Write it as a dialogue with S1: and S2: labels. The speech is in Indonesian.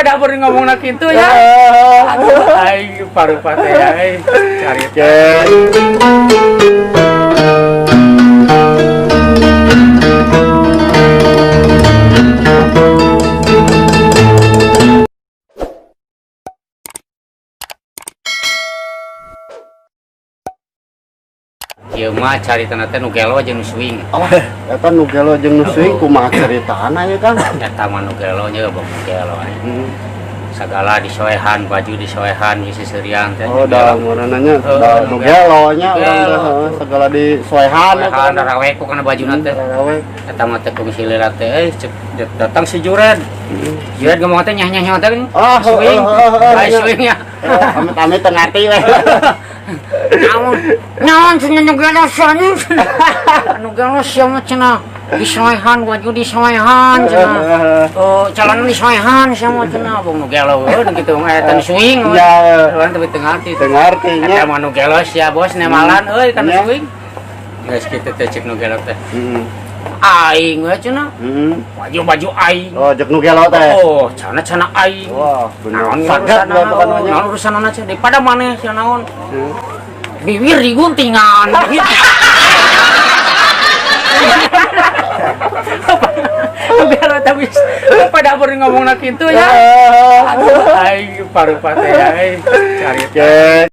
S1: pada beri ngomong nak itu ya. Aduh, ay paru pate ay cari Ieu mah caritana teh nu gelo jeung nu swing.
S2: Oh, eta nu gelo jeung nu swing kumaha caritana ya Kang?
S1: Eta mah nu gelo nya bong nu gelo. Sagala disoehan, baju disoehan di sisirian teh.
S2: Oh, da ngaranna nu gelo nya urang teh segala disoehan
S1: eta. Rawe ku kana bajuna teh.
S2: Rawe.
S1: Eta mah teh kung silira teh datang si Jured. Jured ngomong teh nyah-nyah teh.
S2: Ah,
S1: swing. Ai swing ya.
S2: Amit-amit teu ngati we.
S1: Naon cenah nu gelo sana. Nu gelo sia mah cenah disoehan, baju disoehan cenah. Oh, calon disoehan sia mah cenah bong nu gelo kitu mah eta swing.
S2: Ya,
S1: urang teh teu ngarti.
S2: teu ngarti nya.
S1: Eta mah nu gelo sia bos nemalan euy kana swing. Geus kitu teh cek nu gelo teh. Aing we cenah. Baju aing.
S2: Oh, jeung nu gelo teh.
S1: Oh, cana aing.
S2: Wah,
S1: Naon
S2: saged
S1: naon urusanana teh daripada maneh sia naon. Bibir diguntingan. Biar tapi pada beri ngomong nak itu ya. Aduh, ay paru pate ay cari